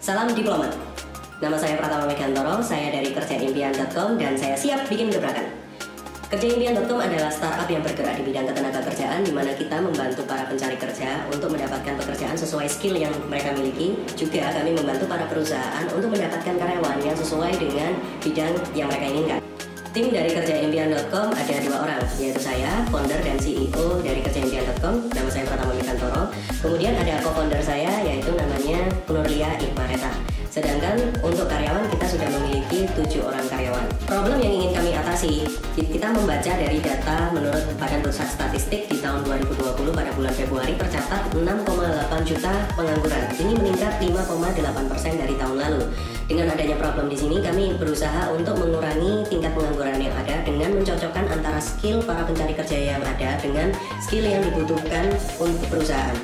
Salam diplomat. Nama saya Pratama Megantoro, saya dari kerjaimpian.com dan saya siap bikin gebrakan. Kerjaimpian.com adalah startup yang bergerak di bidang ketenagakerjaan, di mana kita membantu para pencari kerja untuk mendapatkan pekerjaan sesuai skill yang mereka miliki. Juga kami membantu para perusahaan untuk mendapatkan karyawan yang sesuai dengan bidang yang mereka inginkan. Tim dari kerjaimpian.com ada 2 orang, yaitu saya, founder dan CEO dari kerjaimpian.com, nama saya Pratama Megantoro. Kemudian ada co-founder saya, yaitu namanya Nurlia Iqmareta. Sedangkan untuk karyawan kita sudah memiliki 7 orang karyawan. Problem yang ingin kami atasi, kita membaca dari data menurut Badan Pusat Statistik di tahun 2020 pada bulan Februari tercatat 6,8 juta pengangguran. Ini meningkat 5,8% dari tahun lalu. Dengan adanya problem di sini, kami berusaha untuk mengurangi tingkat pengangguran yang ada dengan mencocokkan antara skill para pencari kerja yang ada dengan skill yang dibutuhkan untuk perusahaan.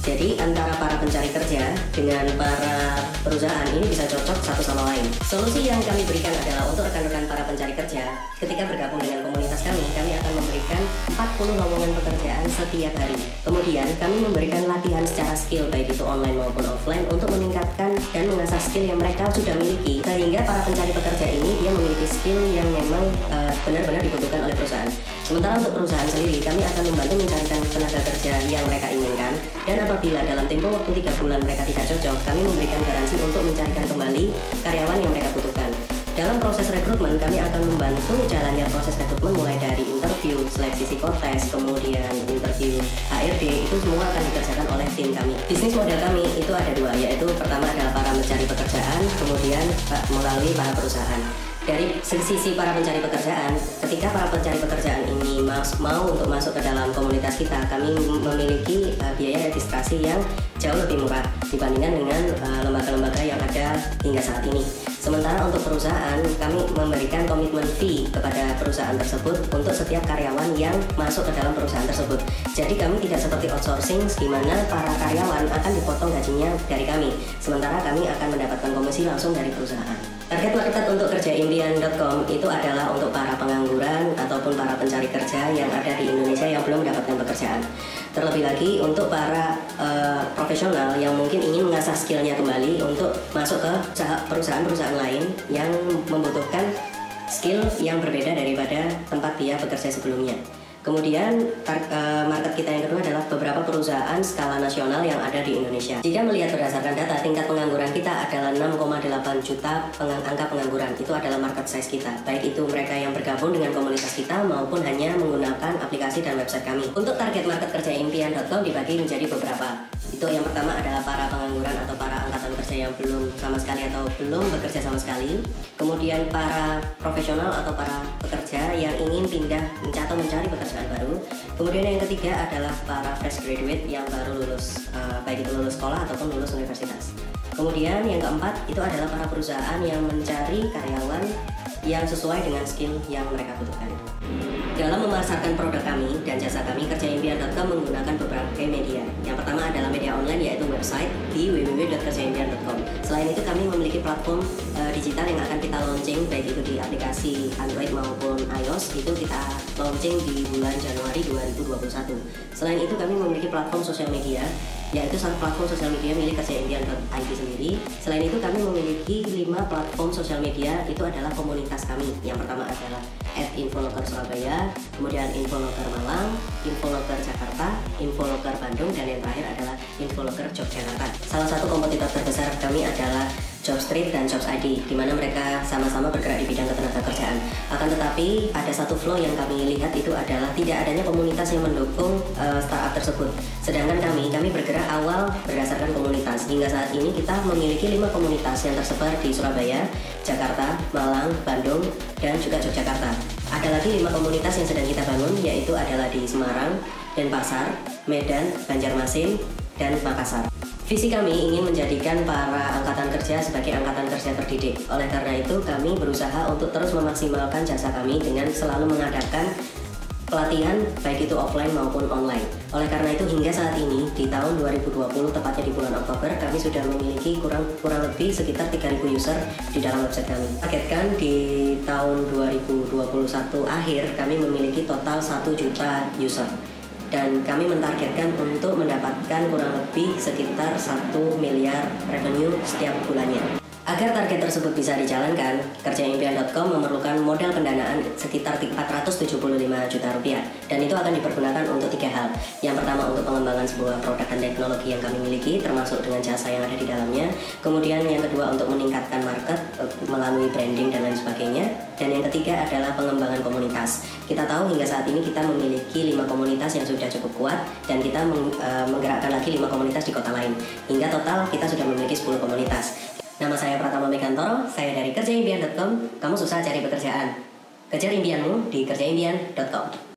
Jadi antara para pencari kerja dengan para perusahaan ini bisa cocok satu sama lain. Solusi yang kami berikan adalah untuk rekan-rekan para pencari kerja, ketika bergabung dengan komunitas kami akan memberikan 40 lowongan pekerjaan setiap hari. Kemudian kami memberikan latihan secara skill, baik itu online maupun offline, untuk meningkatkan dan mengasah skill yang mereka sudah miliki, sehingga para pencari pekerja ini dia memiliki skill yang memang benar-benar dibutuhkan oleh perusahaan. Sementara untuk perusahaan sendiri, kami akan membantu mencarikan tenaga kerja yang mereka inginkan, dan apabila dalam tempo waktu 3 bulan mereka tidak cocok, kami memberikan garansi untuk mencarikan kembali karyawan yang mereka butuhkan. Dalam proses rekrutmen, kami akan membantu jalannya proses rekrutmen mulai dari interview, seleksi psikotes, kemudian interview HRD, itu semua akan dikerjakan oleh tim kami. Bisnis model kami itu ada 2, yaitu pertama adalah para pencari pekerjaan, kemudian melalui para perusahaan. Dari sisi para pencari pekerjaan, ketika para pencari pekerjaan ini mau untuk masuk ke dalam komunitas kita, kami memiliki biaya registrasi yang jauh lebih murah dibandingkan dengan lembaga-lembaga yang ada hingga saat ini. Sementara untuk perusahaan, kami memberikan komitmen fee kepada perusahaan tersebut untuk setiap karyawan yang masuk ke dalam perusahaan tersebut. Jadi kami tidak seperti outsourcing, di mana para karyawan akan dipotong gajinya dari kami, sementara kami akan mendapatkan komisi langsung dari perusahaan. Target market untuk kerjaimpian.com itu adalah untuk para pengangguran ataupun para pencari kerja yang ada di Indonesia yang belum mendapatkan pekerjaan. Terlebih lagi untuk para profesional yang mungkin ingin mengasah skillnya kembali untuk masuk ke perusahaan-perusahaan lain yang membutuhkan skill yang berbeda daripada tempat dia bekerja sebelumnya. Kemudian market kita yang kedua adalah beberapa perusahaan skala nasional yang ada di Indonesia. Jika melihat berdasarkan data, tingkat pengangguran kita adalah 6,8 juta angka pengangguran. Itu adalah market size kita. Baik itu mereka yang bergabung dengan komunitas kita maupun hanya menggunakan aplikasi dan website kami. Untuk target market kerjaimpian.com dibagi menjadi beberapa. Itu yang pertama adalah para pengangguran atau para angkatan kerja yang belum sama sekali atau belum bekerja sama sekali. Kemudian para profesional atau para pekerja yang ingin pindah atau mencari pekerjaan baru. Kemudian yang ketiga adalah para fresh graduate yang baru lulus, baik itu lulus sekolah ataupun lulus universitas. Kemudian yang keempat itu adalah para perusahaan yang mencari karyawan yang sesuai dengan skill yang mereka butuhkan. Dalam memasarkan produk kami dan jasa kami, kerjaimpian.com menggunakan beberapa media. Yang pertama adalah media online, yaitu website di www.kerjaimpian.com. Selain itu kami memiliki platform digital yang akan kita launching, baik itu di aplikasi Android maupun iOS, itu kita launching di bulan Januari 2021. Selain itu kami memiliki platform sosial media, yaitu satu platform sosial media milik kerjaimpian.id sendiri. Selain itu kami memiliki 5 platform sosial media, itu adalah komunitas kami. Yang pertama adalah @infoloker Surabaya, kemudian Infoloker Malang, Infoloker Jakarta, Infoloker Bandung, dan yang terakhir adalah Infoloker Yogyakarta. Salah satu kompetitor terbesar kami adalah Jobstreet dan Jobs ID, di mana mereka sama-sama bergerak di bidang ketenagakerjaan. Akan tetapi ada satu flow yang kami lihat, itu adalah tidak adanya komunitas yang mendukung startup tersebut. Sedangkan kami bergerak awal berdasarkan komunitas. Hingga saat ini kita memiliki 5 komunitas yang tersebar di Surabaya, Jakarta, Malang, Bandung, dan juga Yogyakarta. Ada lagi 5 komunitas yang sedang kita bangun, yaitu adalah di Semarang, Denpasar, Medan, Banjarmasin, dan Makassar. Visi kami ingin menjadikan para angkatan kerja sebagai angkatan kerja terdidik. Oleh karena itu, kami berusaha untuk terus memaksimalkan jasa kami dengan selalu mengadakan pelatihan baik itu offline maupun online. Oleh karena itu, hingga saat ini di tahun 2020, tepatnya di bulan Oktober, kami sudah memiliki kurang lebih sekitar 3.000 user di dalam website kami. Targetkan di tahun 2021 akhir kami memiliki total 1 juta user. dan kami mentargetkan untuk mendapatkan kurang lebih sekitar 1 miliar revenue setiap bulannya. Agar target tersebut bisa dijalankan, kerjaimpian.com memerlukan modal pendanaan sekitar 475 juta rupiah, dan itu akan dipergunakan untuk 3 hal. Yang pertama, untuk pengembangan sebuah produk dan teknologi yang kami miliki, termasuk dengan jasa yang ada di dalamnya. Kemudian yang kedua, untuk meningkatkan market melalui branding dan lain sebagainya. Dan yang ketiga adalah pengembangan komunitas. Kita tahu hingga saat ini kita memiliki 5 komunitas yang sudah cukup kuat, dan kita menggerakkan lagi 5 komunitas di kota lain. Hingga total kita sudah memiliki 10 komunitas. Nama saya Pratama Mekantoro, saya dari kerjaimpian.com. Kamu susah cari pekerjaan. Kejar impianmu di kerjaimpian.com.